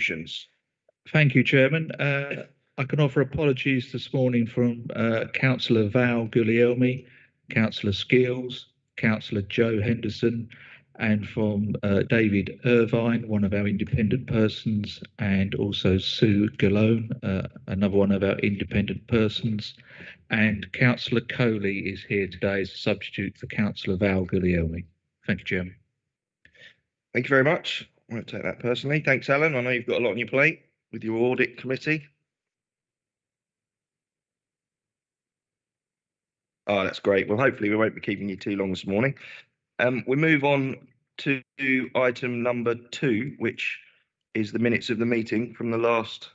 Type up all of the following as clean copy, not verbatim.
motions. Thank you, Chairman. I can offer apologies this morning from Councillor Val Guglielmi, Councillor Skills, Councillor Joe Henderson, and from David Irvine, one of our independent persons, and also Sue Gallone, another one of our independent persons. And Councillor Coley is here today as a substitute for Councillor Val Guglielmi. Thank you, Chairman. Thank you very much. I won't take that personally. Thanks, Alan. I know you've got a lot on your plate with your audit committee. Oh, that's great. Well, hopefully we won't be keeping you too long this morning. We move on to item number 2, which is the minutes of the meeting from the last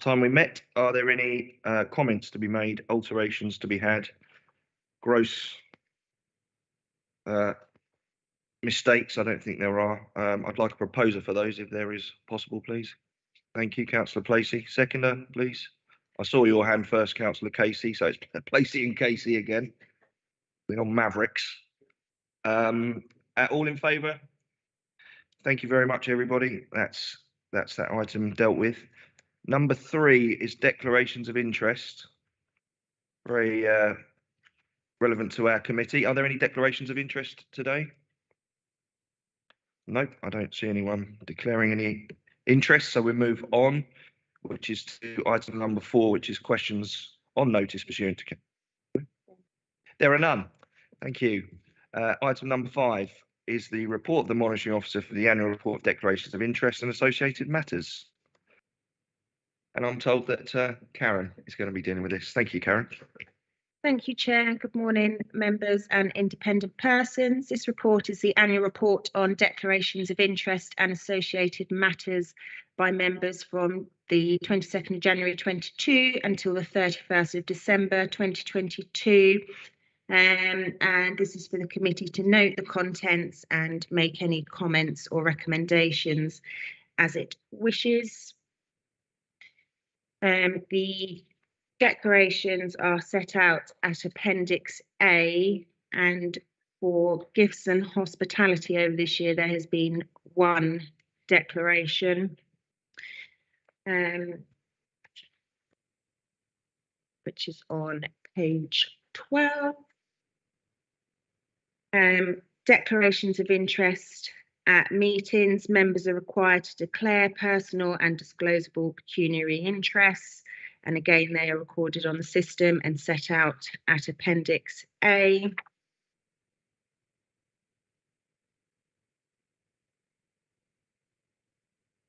time we met. Are there any comments to be made, alterations to be had, gross mistakes? I don't think there are. I'd like a proposer for those if there is possible, please. Thank you, Councillor Placey. Seconder, please. I saw your hand first, Councillor Casey, so it's Placey and Casey again. We're on Mavericks. All in favour? Thank you very much, everybody. That's that item dealt with. Number 3 is declarations of interest. Very relevant to our committee. Are there any declarations of interest today? Nope, I don't see anyone declaring any interest, so we move on, which is to item number 4, which is questions on notice pursuant to. There are none. Thank you. Item number 5 is the report of the monitoring officer for the annual report of declarations of interest and associated matters. And I'm told that Karen is going to be dealing with this. Thank you, Karen. Thank you, Chair. Good morning, members and independent persons. This report is the annual report on declarations of interest and associated matters by members from the 22nd of January 22 until the 31st of December 2022. And this is for the committee to note the contents and make any comments or recommendations as it wishes. The declarations are set out at Appendix A, and for gifts and hospitality over this year there has been 1 declaration, which is on page 12. Declarations of interest. At meetings, members are required to declare personal and disclosable pecuniary interests, and again they are recorded on the system and set out at Appendix A.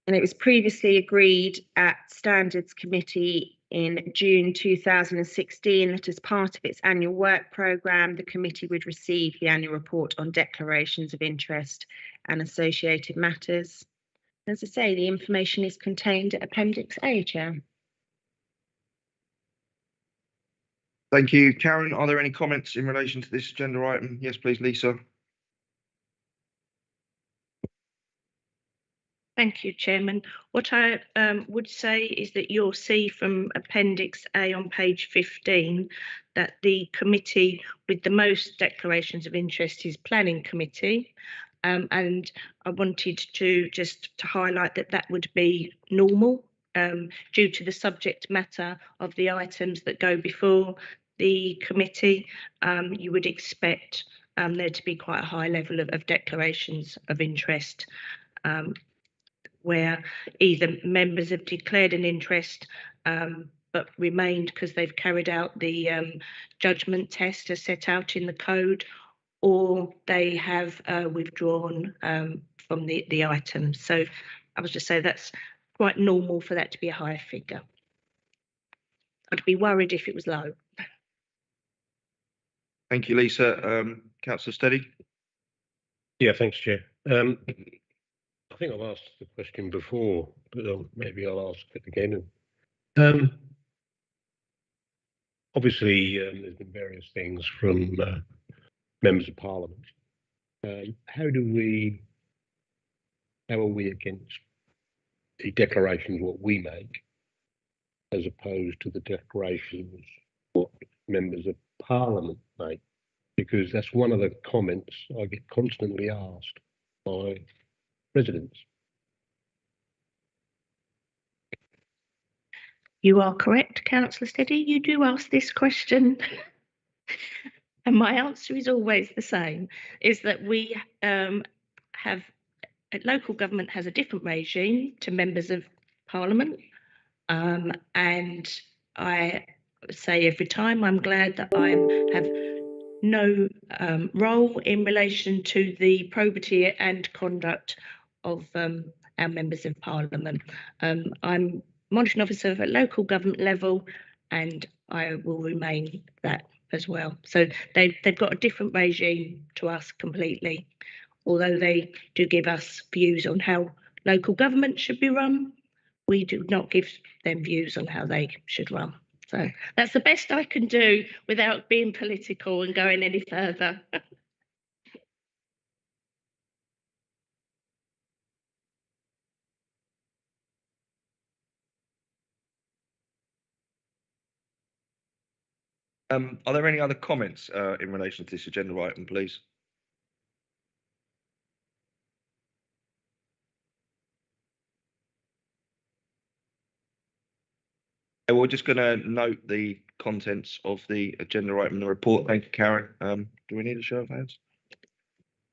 And it was previously agreed at Standards Committee in June 2016 that as part of its annual work programme, the committee would receive the annual report on declarations of interest and associated matters. As I say, the information is contained at Appendix A, Chair. Thank you, Karen. Are there any comments in relation to this agenda item? Yes, please, Lisa. Thank you, Chairman. What I would say is that you'll see from Appendix A on page 15 that the committee with the most declarations of interest is Planning Committee. And I wanted to just to highlight that that would be normal due to the subject matter of the items that go before the committee. You would expect there to be quite a high level of declarations of interest, where either members have declared an interest but remained because they've carried out the judgment test as set out in the code, or they have withdrawn from the item. So I was just saying that's quite normal for that to be a higher figure. I'd be worried if it was low. Thank you, Lisa. Councillor Steady. Yeah, thanks, Chair. I think I've asked the question before, but maybe I'll ask it again. Obviously, there's been various things from members of Parliament. How are we against the declarations what we make, as opposed to the declarations what members of Parliament make? Because that's one of the comments I get constantly asked by residents. You are correct, Councillor Steady. You do ask this question. And my answer is always the same, is that we have, local government has a different regime to members of parliament. And I say every time I'm glad that I have no role in relation to the probity and conduct of our members of parliament. I'm monitoring officer at local government level, and I will remain that as well. So they've got a different regime to us completely, although they do give us views on how local government should be run. We do not give them views on how they should run. So that's the best I can do without being political and going any further. Are there any other comments in relation to this agenda item, please? We're just going to note the contents of the agenda item in the report. Thank you, Karen. Do we need a show of hands?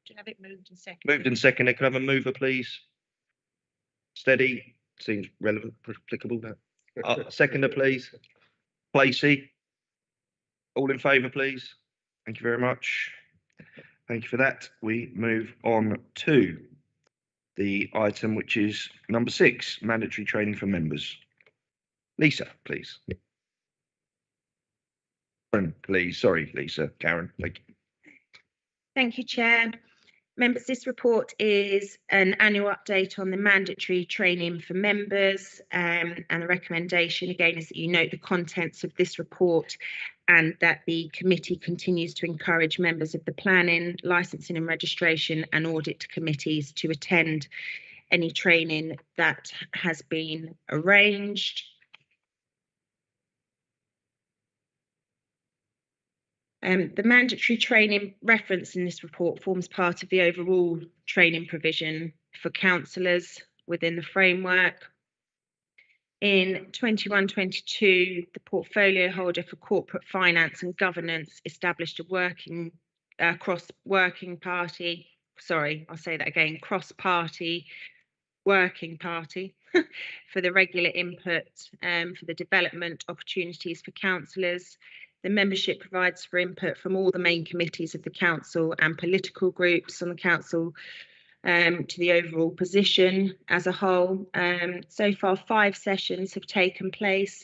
To have it moved and seconded. Moved and seconded. Can I have a mover, please? Steady. Seems relevant, applicable. Seconder, please. Placey. All in favour, please. Thank you very much. Thank you for that. We move on to the item which is number 6, mandatory training for members. Lisa, please. Karen, please. Sorry, Lisa. Karen, thank you. Thank you, Chair. Members, this report is an annual update on the mandatory training for members, and the recommendation again is that you note the contents of this report and that the committee continues to encourage members of the planning, licensing and registration and audit committees to attend any training that has been arranged. The mandatory training referenced in this report forms part of the overall training provision for councillors within the framework. In 21-22, the portfolio holder for corporate finance and governance established a cross-party working party for the regular input for the development opportunities for councillors. The membership provides for input from all the main committees of the council and political groups on the council to the overall position as a whole. So far, 5 sessions have taken place,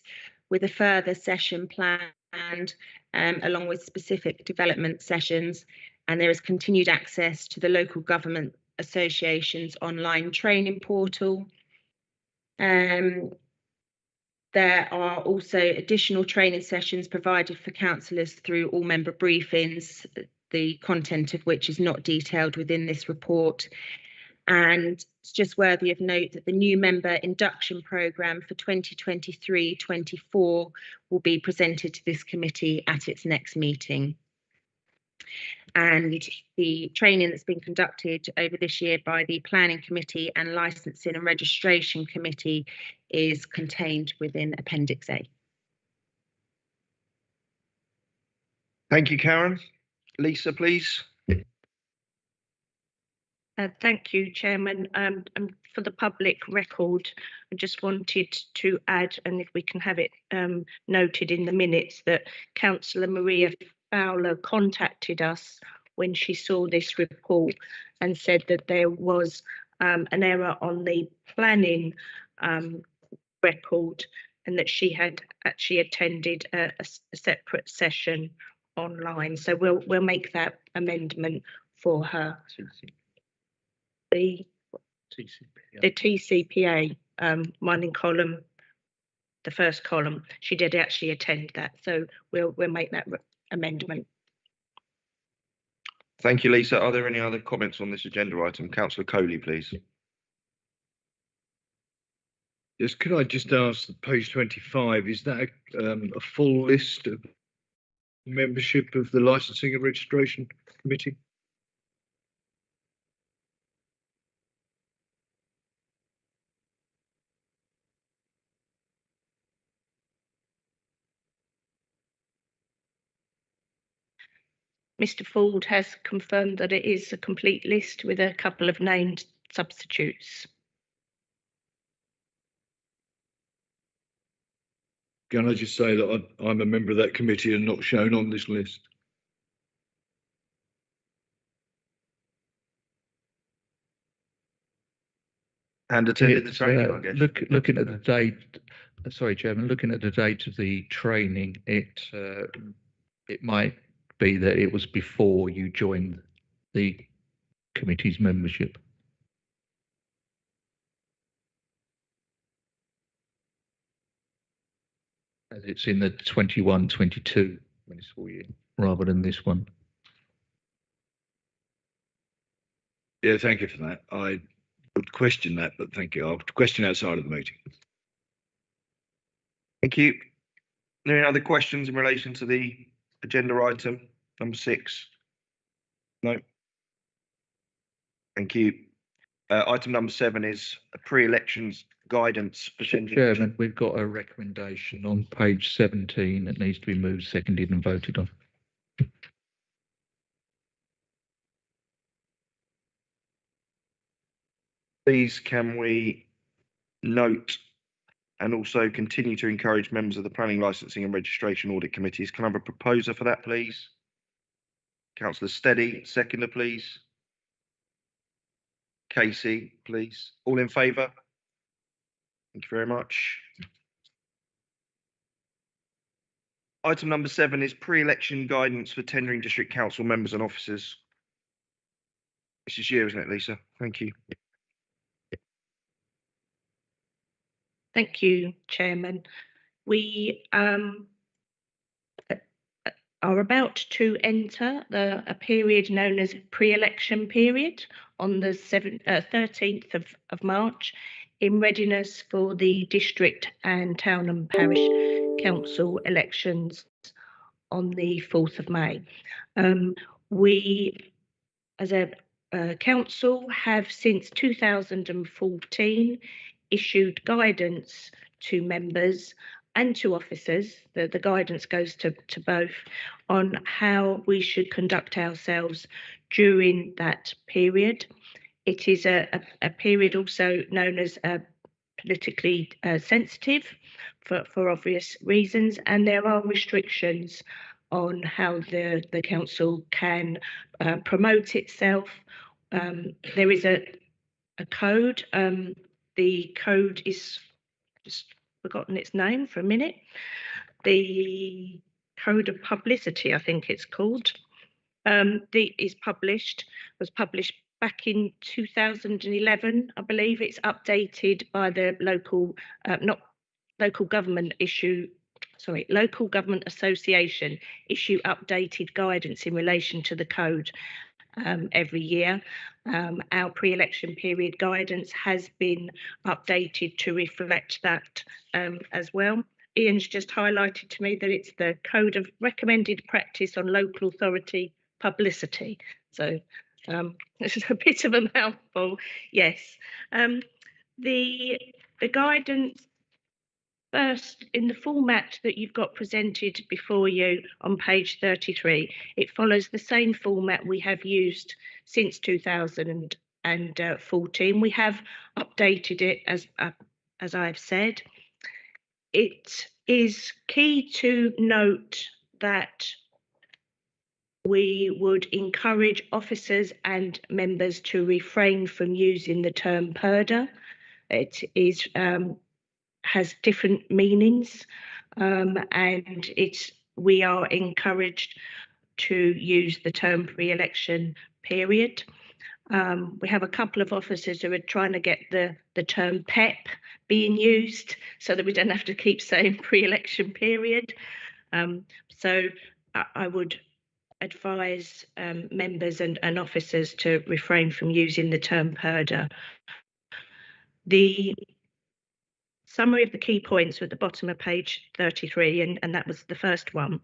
with a further session planned along with specific development sessions, and there is continued access to the Local Government Association's online training portal. There are also additional training sessions provided for councillors through all member briefings, the content of which is not detailed within this report. And it's just worthy of note that the new member induction programme for 2023-24 will be presented to this committee at its next meeting. And the training that's been conducted over this year by the Planning Committee and Licensing and Registration Committee is contained within Appendix A. Thank you, Karen. Lisa, please. Thank you, Chairman. And for the public record, I just wanted to add, and if we can have it noted in the minutes, that Councillor Maria Fowler contacted us when she saw this report and said that there was an error on the planning record, and that she had actually attended a separate session online. So we'll make that amendment for her. The TCPA, one in column, the first column, she did actually attend that. So we'll make that amendment. Thank you, Lisa. Are there any other comments on this agenda item? Councillor Coley, please. Yes, could I just ask, page 25, is that a full list of membership of the Licensing and Registration Committee? Mr. Ford has confirmed that it is a complete list with a couple of named substitutes. Can I just say that I'm a member of that committee and not shown on this list? And attended the training, I guess. Looking at the date, sorry, Chairman, looking at the date of the training, it might be that it was before you joined the committee's membership. As it's in the 21-22 municipal year, rather than this one. Yeah, thank you for that. I would question that, but thank you. I'll question outside of the meeting. Thank you. Are there any other questions in relation to the agenda item number 6? No. Thank you. Item number 7 is a pre-elections guidance for Chairman, we've got a recommendation on page 17 that needs to be moved, seconded and voted on. Please can we note and also continue to encourage members of the Planning, Licensing and Registration Audit Committees. Can I have a proposer for that, please? Councillor Steady, seconder, please. Casey, please. All in favour? Thank you very much. Item number 7 is pre-election guidance for tendering district council members and officers. This is you, isn't it, Lisa? Thank you. Thank you, Chairman. We are about to enter a period known as pre-election period on the 13th of March in readiness for the district and town and parish council elections on the 4th of May. We, as a council, have since 2014 issued guidance to members and to officers. The guidance goes to both on how we should conduct ourselves during that period. It is a period also known as politically sensitive for obvious reasons, and there are restrictions on how the council can promote itself. There is a code. The code is just forgotten its name for a minute. The Code of Publicity, I think it's called. Was published back in 2011, I believe. It's updated by the local government association issue updated guidance in relation to the code every year. Our pre-election period guidance has been updated to reflect that as well. Ian's just highlighted to me that it's the Code of Recommended Practice on Local Authority Publicity. So this is a bit of a mouthful. Yes. The guidance, first, in the format that you've got presented before you on page 33, it follows the same format we have used since 2014. We have updated it as I've said. It is key to note that we would encourage officers and members to refrain from using the term purder. It is has different meanings, and we are encouraged to use the term pre-election period. We have a couple of officers who are trying to get the term PEP being used so that we don't have to keep saying pre-election period. So I would advise members and officers to refrain from using the term purder. The summary of the key points are at the bottom of page 33, and that was the first one.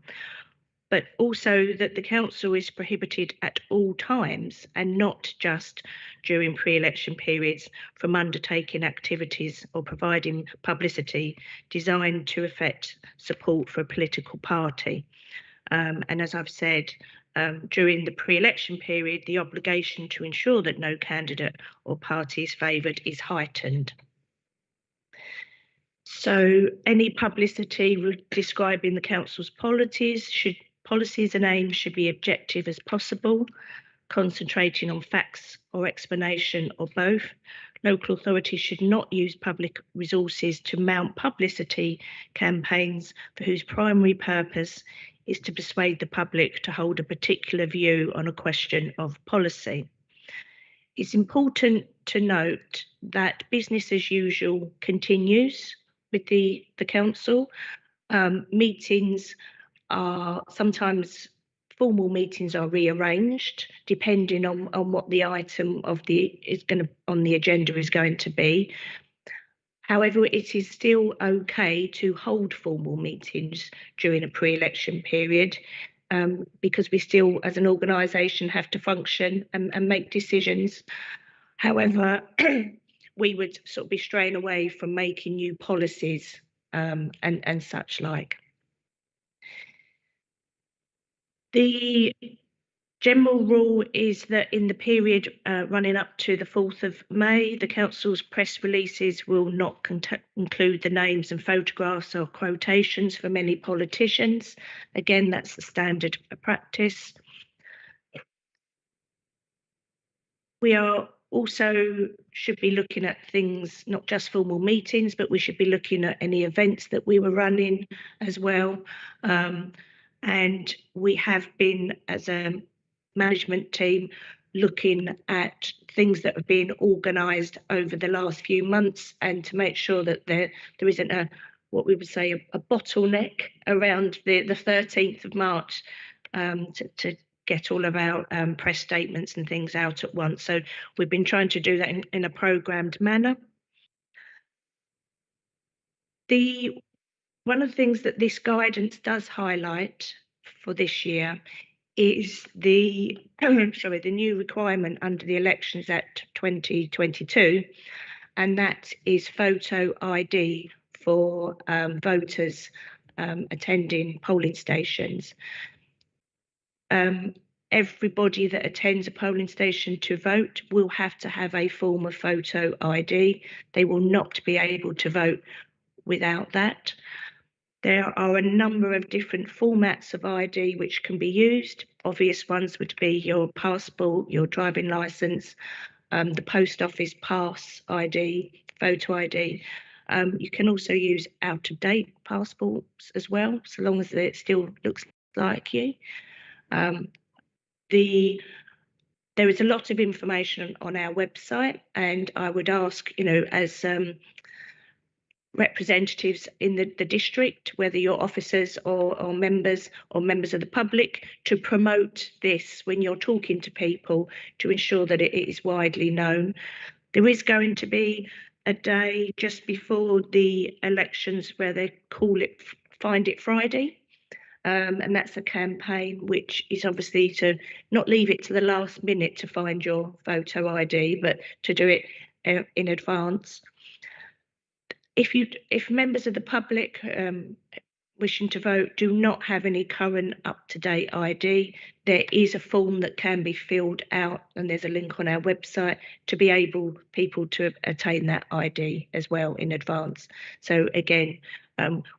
But also that the council is prohibited at all times and not just during pre-election periods from undertaking activities or providing publicity designed to affect support for a political party. And as I've said, during the pre-election period, the obligation to ensure that no candidate or party is favoured is heightened. So any publicity describing the council's policies and aims should be objective as possible, concentrating on facts or explanation or both. Local authorities should not use public resources to mount publicity campaigns for whose primary purpose is to persuade the public to hold a particular view on a question of policy. It's important to note that business as usual continues with the council. Meetings are sometimes formal meetings are rearranged depending on what the item on the agenda is going to be. However, it is still okay to hold formal meetings during a pre-election period because we still, as an organisation, have to function and make decisions. However, we would sort of be straying away from making new policies and such like. The general rule is that in the period running up to the 4th of May, the council's press releases will not include the names and photographs or quotations from any politicians. Again, that's the standard practice. We are also should be looking at things, not just formal meetings, but we should be looking at any events that we were running as well. And we have been, as a management team, looking at things that have been organised over the last few months and to make sure that there isn't what we would say a bottleneck around the 13th of March to get all of our press statements and things out at once. So we've been trying to do that in a programmed manner. One of the things that this guidance does highlight for this year is the new requirement under the Elections Act 2022, and that is photo ID for voters attending polling stations. Everybody that attends a polling station to vote will have to have a form of photo ID. They will not be able to vote without that. There are a number of different formats of ID which can be used. Obvious ones would be your passport, your driving licence, the post office pass ID, photo ID. You can also use out-of-date passports as well, so long as it still looks like you. There is a lot of information on our website, and I would ask, as representatives in the district, whether you're officers or members of the public, to promote this when you're talking to people to ensure that it is widely known. There is going to be a day just before the elections where they call it Find It Friday. And that's a campaign which is obviously to not leave it to the last minute to find your photo ID, but to do it in advance. If members of the public wishing to vote do not have any current up-to-date ID, there is a form that can be filled out, and there's a link on our website to be able people to attain that ID as well in advance. So again,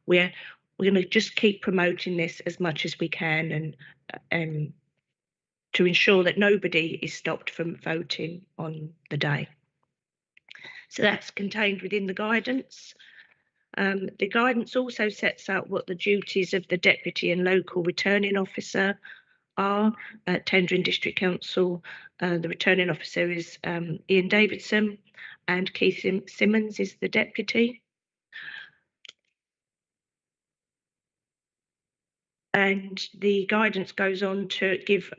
we're going to just keep promoting this as much as we can, and to ensure that nobody is stopped from voting on the day. So that's contained within the guidance. The guidance also sets out what the duties of the deputy and local returning officer are at Tendring District Council. The returning officer is Ian Davidson, and Keith Simmons is the deputy. And the guidance goes on to give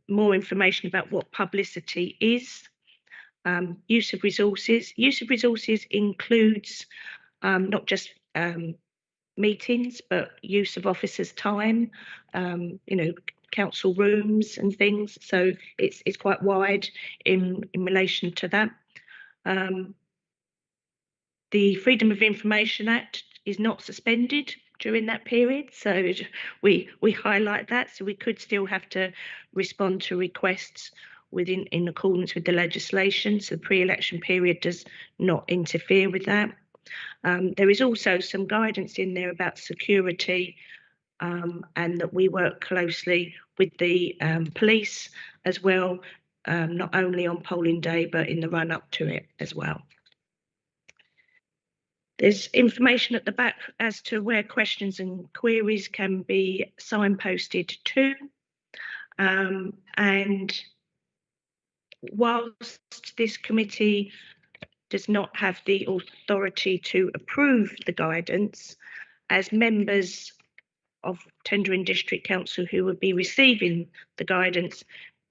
more information about what publicity is. Use of resources. Use of resources includes not just meetings, but use of officers' time, council rooms and things. So it's quite wide in relation to that. The Freedom of Information Act is not suspended. during that period. So we highlight that. So we could still have to respond to requests in accordance with the legislation. So the pre-election period does not interfere with that. There is also some guidance in there about security, and that we work closely with the police as well, not only on polling day, but in the run up to it as well. There's information at the back as to where questions and queries can be signposted to. And whilst this committee does not have the authority to approve the guidance, as members of Tendring District Council who would be receiving the guidance,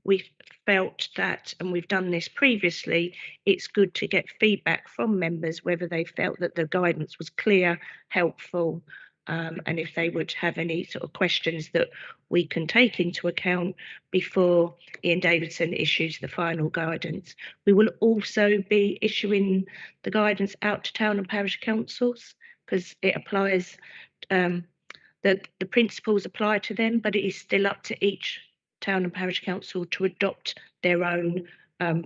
we felt that, and we've done this previously, it's good to get feedback from members whether they felt that the guidance was clear, helpful, and if they would have any sort of questions that we can take into account before Ian Davidson issues the final guidance. We will also be issuing the guidance out to town and parish councils, because it applies, the principles apply to them, but it is still up to each town and parish council to adopt their own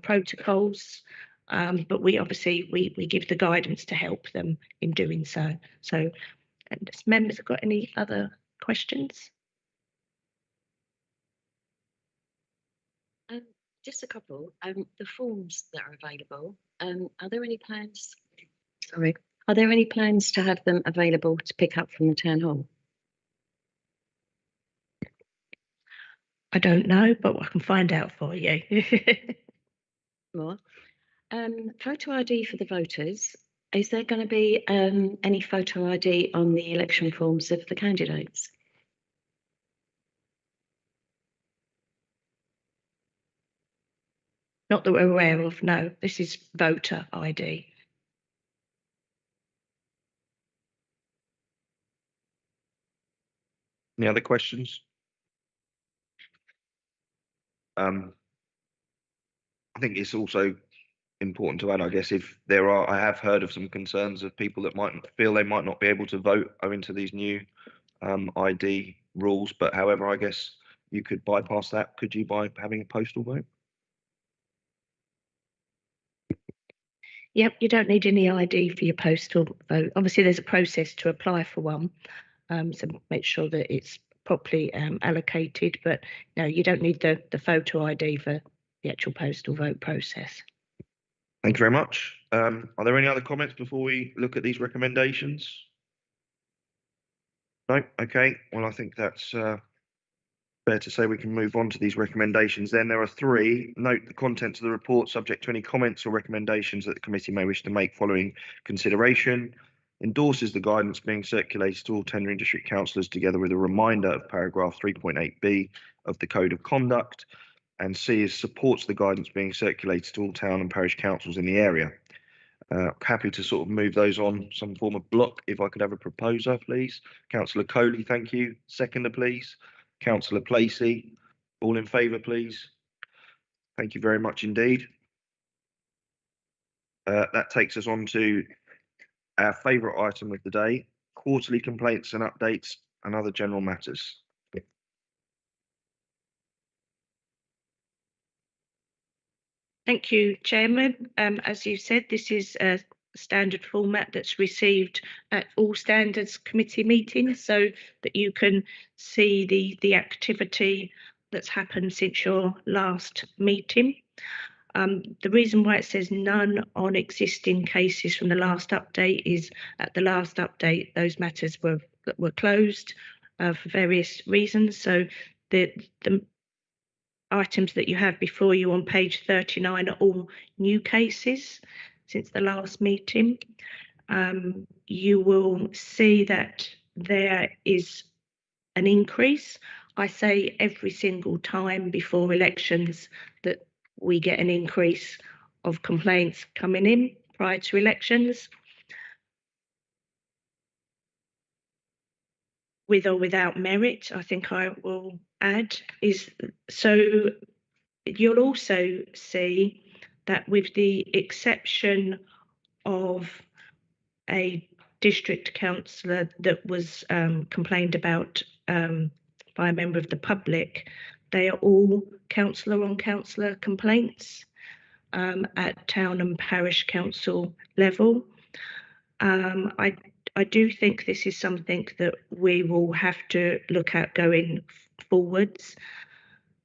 protocols. But we obviously we give the guidance to help them in doing so. So, and members have got any other questions? Just a couple. The forms that are available. Are there any plans? Sorry, are there any plans to have them available to pick up from the town hall? I don't know, but I can find out for you. More. Photo ID for the voters. Is there going to be any photo ID on the election forms of the candidates? Not that we're aware of, no. This is voter ID. Any other questions? I think it's also important to add, I guess, if there are, I have heard of some concerns of people that might feel they might not be able to vote owing to these new ID rules. But however, I guess you could bypass that, could you, by having a postal vote? Yep, you don't need any ID for your postal vote. Obviously, there's a process to apply for one, so make sure that it's properly allocated. But no, you don't need the photo ID for the actual postal vote process. Thank you very much. Are there any other comments before we look at these recommendations? No? Okay. Well, I think that's fair to say we can move on to these recommendations. Then there are three. Note the contents of the report subject to any comments or recommendations that the committee may wish to make following consideration. Endorses the guidance being circulated to all tendering district councillors together with a reminder of paragraph 3.8b of the Code of Conduct. And C is supports the guidance being circulated to all town and parish councils in the area. Happy to sort of move those on some form of block. If I could have a proposer, please. Councillor Coley, thank you. Seconder, please. Councillor Placey, all in favour, please. Thank you very much indeed. That takes us on to our favourite item of the day, quarterly complaints and updates and other general matters. Thank you, Chairman. As you said, this is a standard format that's received at all standards committee meetings, so that you can see the activity that's happened since your last meeting. The reason why it says none on existing cases from the last update is at the last update those matters were closed for various reasons. So the items that you have before you on page 39 are all new cases since the last meeting. You will see that there is an increase. I say every single time before elections that we get an increase of complaints coming in prior to elections. With or without merit, I think I will add, is so you'll also see that with the exception of a district councillor that was complained about by a member of the public, they are all councillor on councillor complaints at town and parish council level. I do think this is something that we will have to look at going forwards.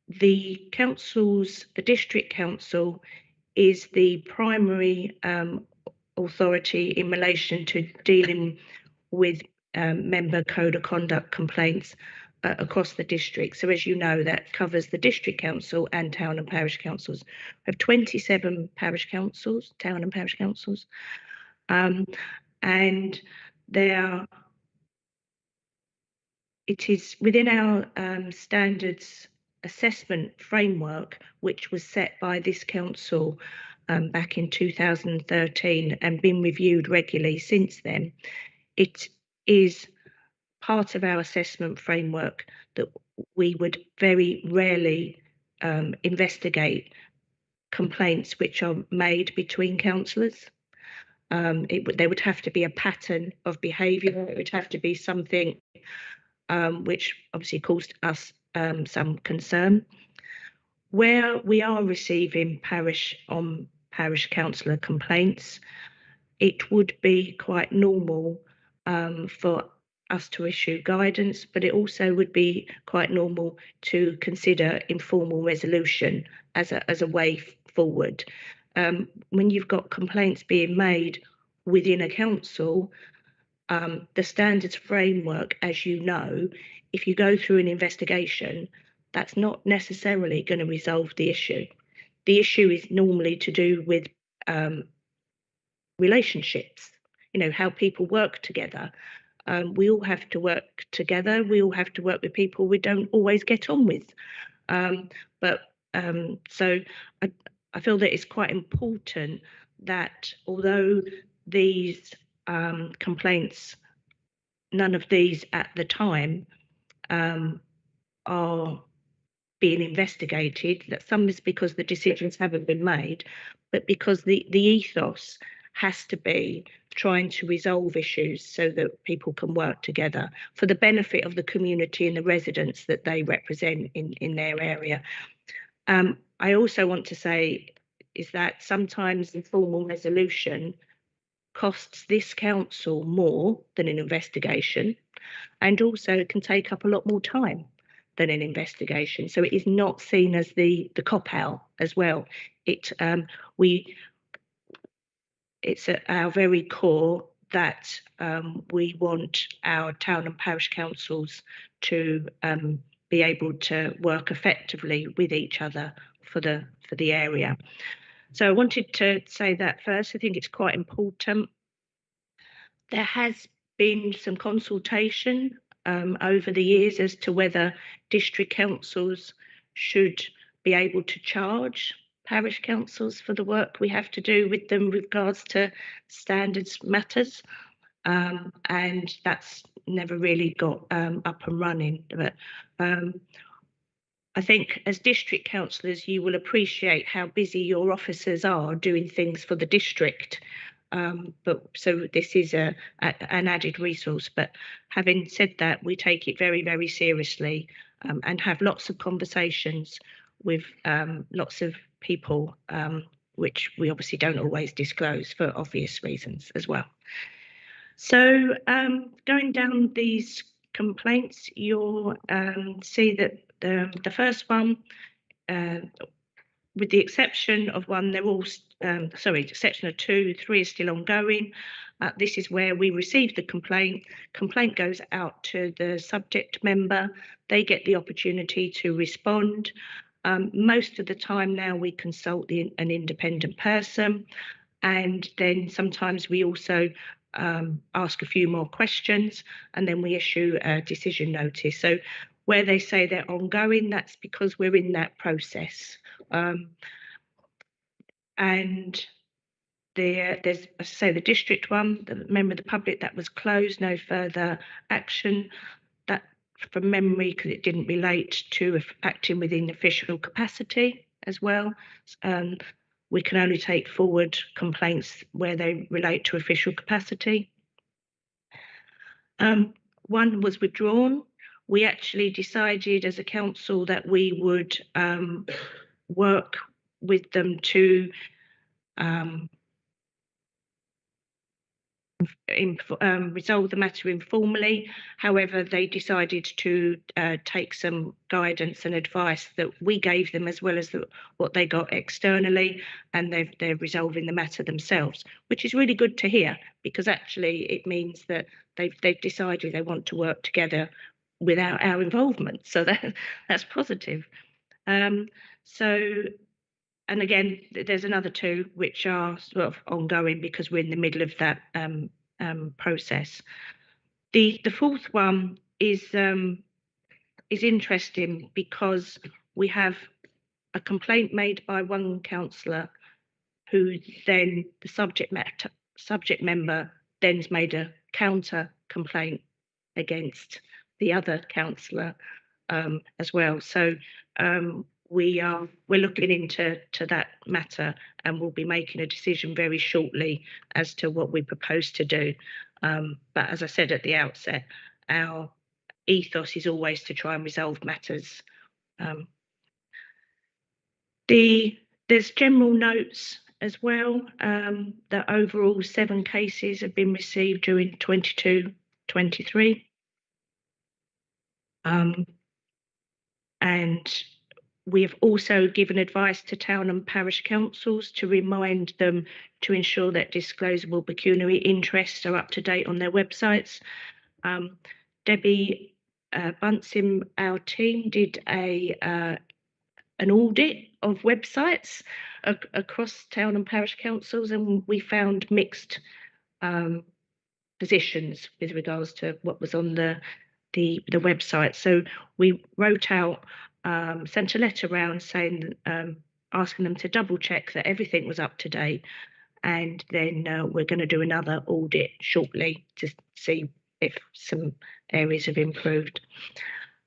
The district council is the primary authority in relation to dealing with member code of conduct complaints across the district. So as you know, that covers the district council and town and parish councils. We have 27 parish councils, town and parish councils, and it is within our standards assessment framework, which was set by this council back in 2013 and been reviewed regularly since then. It is part of our assessment framework that we would very rarely investigate complaints which are made between councillors. There would have to be a pattern of behaviour. It would have to be something which obviously caused us some concern. Where we are receiving parish councillor complaints, it would be quite normal for us to issue guidance, but it also would be quite normal to consider informal resolution as a way forward. When you've got complaints being made within a council, the standards framework, as you know, if you go through an investigation, that's not necessarily going to resolve the issue. The issue is normally to do with relationships, how people work together. We all have to work together. We all have to work with people we don't always get on with. So I feel that it's quite important that although these complaints, none of these at the time are being investigated, that some is because the decisions haven't been made, but because the ethos has to be trying to resolve issues so that people can work together for the benefit of the community and the residents that they represent in their area. I also want to say is that sometimes informal resolution costs this council more than an investigation, and also can take up a lot more time than an investigation. So it is not seen as the cop-out as well. It's at our very core that we want our town and parish councils to be able to work effectively with each other for the area. So I wanted to say that first. I think it's quite important. There has been some consultation over the years as to whether district councils should be able to charge parish councils for the work we have to do with them with regards to standards matters, and that's never really got up and running. But I think as district councillors, you will appreciate how busy your officers are doing things for the district. So this is an added resource. But having said that, we take it very, very seriously and have lots of conversations with lots of people, which we obviously don't always disclose for obvious reasons as well. So going down these complaints, you'll see that the first one, with the exception of one, they're all, exception of 2, 3 is still ongoing. This is where we receive the complaint. Complaint goes out to the subject member. They get the opportunity to respond. Most of the time now we consult an independent person, and then sometimes we also ask a few more questions, and then we issue a decision notice. So where they say they're ongoing, that's because we're in that process. And there's, as I say, the district one, the member of the public, that was closed, no further action. That, from memory, because it didn't relate to acting within official capacity as well. We can only take forward complaints where they relate to official capacity. One was withdrawn. We actually decided as a council that we would work with them to resolve the matter informally. However, they decided to take some guidance and advice that we gave them, as well as what they got externally, and they're resolving the matter themselves, which is really good to hear, because actually it means that they've decided they want to work together without our involvement. So that's positive. And again, there's another two which are sort of ongoing because we're in the middle of that process. The fourth one is interesting because we have a complaint made by one councillor, who then the subject member then's made a counter complaint against the other councillor as well. So we're looking into that matter, and we'll be making a decision very shortly as to what we propose to do. But as I said at the outset, our ethos is always to try and resolve matters. There's general notes as well, that overall 7 cases have been received during 22-23. And we have also given advice to town and parish councils to remind them to ensure that disclosable pecuniary interests are up to date on their websites. Debbie Bunsim, our team, did an audit of websites across town and parish councils, and we found mixed positions with regards to what was on the website. So we wrote out, sent a letter around saying, asking them to double check that everything was up to date, and then we're going to do another audit shortly to see if some areas have improved.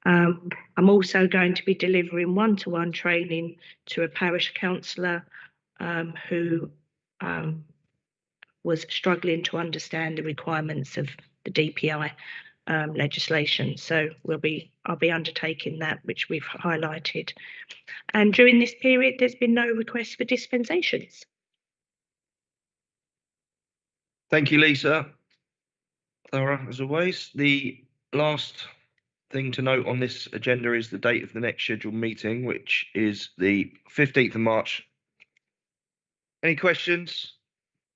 I'm also going to be delivering one-to-one training to a parish councillor who was struggling to understand the requirements of the DPI legislation. So I'll be undertaking that, which we've highlighted. And during this period, there's been no request for dispensations. Thank you, Lisa. Thorough as always. The last thing to note on this agenda is the date of the next scheduled meeting, which is the 15th of March. Any questions?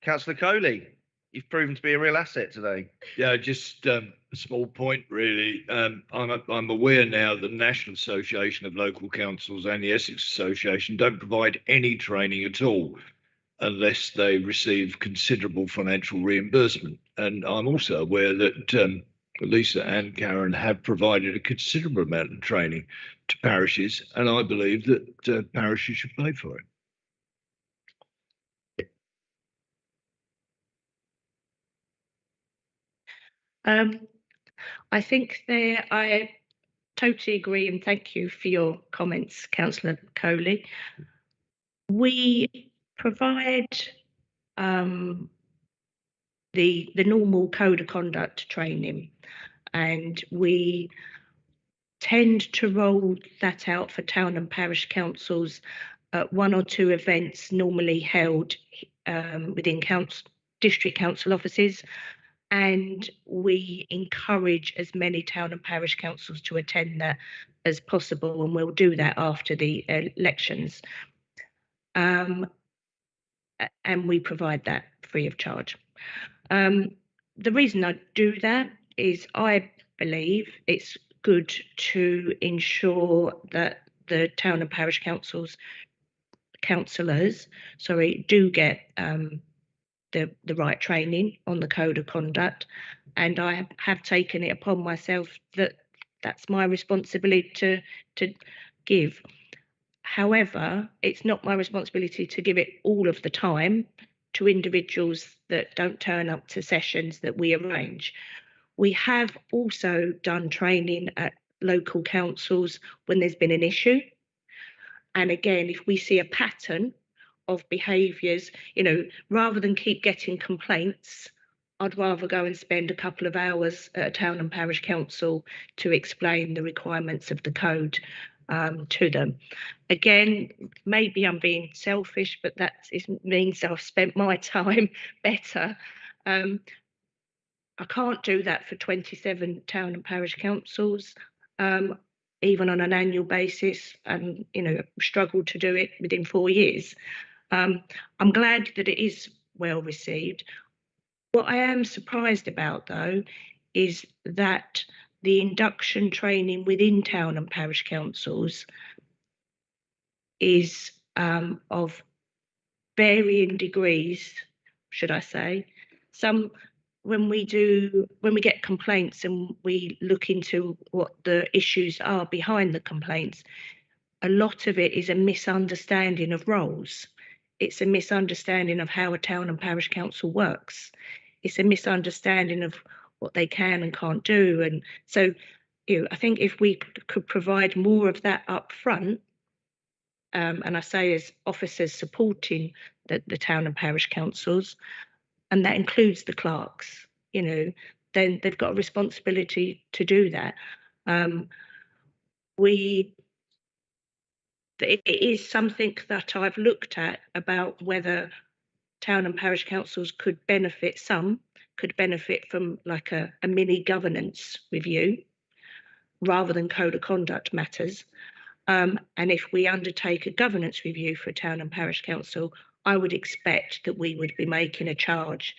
Councillor Coley, you've proven to be a real asset today. Yeah, just a small point really. I'm aware now the National Association of Local Councils and the Essex Association don't provide any training at all unless they receive considerable financial reimbursement. And I'm also aware that Lisa and Karen have provided a considerable amount of training to parishes, and I believe that parishes should pay for it. I think I totally agree, and thank you for your comments, Councillor Coley. We provide the normal code of conduct training, and we tend to roll that out for town and parish councils at 1 or 2 events normally held within district council offices, and we encourage as many town and parish councils to attend that as possible, and we'll do that after the elections. And we provide that free of charge. The reason I do that is I believe it's good to ensure that the town and parish councillors do get the right training on the code of conduct, and I have taken it upon myself that that's my responsibility to give. However, it's not my responsibility to give it all of the time to individuals that don't turn up to sessions that we arrange. We have also done training at local councils when there's been an issue. And again, if we see a pattern of behaviours, rather than keep getting complaints I'd rather go and spend a couple of hours at a town and parish council to explain the requirements of the code to them. Again, maybe I'm being selfish, but that means I've spent my time better. I can't do that for 27 town and parish councils, even on an annual basis, and struggled to do it within 4 years. I'm glad that it is well received. What I am surprised about, though, is that the induction training within town and parish councils is of varying degrees, should I say. When we get complaints and we look into what the issues are behind the complaints, a lot of it is a misunderstanding of roles. It's a misunderstanding of how a town and parish council works. It's a misunderstanding of what they can and can't do. And so, I think if we could provide more of that up front, and I say as officers supporting the town and parish councils, and that includes the clerks, then they've got a responsibility to do that. It is something that I've looked at about whether town and parish councils could benefit from like a mini governance review rather than code of conduct matters. And if we undertake a governance review for a town and parish council, I would expect that we would be making a charge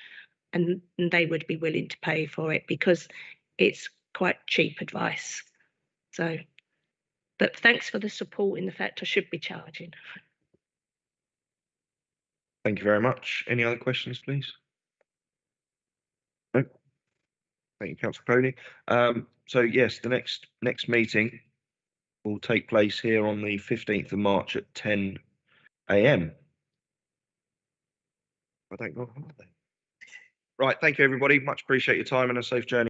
and they would be willing to pay for it because it's quite cheap advice. So, but thanks for the support in the fact I should be charging. Thank you very much. Any other questions, please? No. Thank you, Councillor Crowley. So yes, the next meeting will take place here on the 15th of March at 10 a.m. I don't go on holiday. Right, thank you everybody. Much appreciate your time and a safe journey.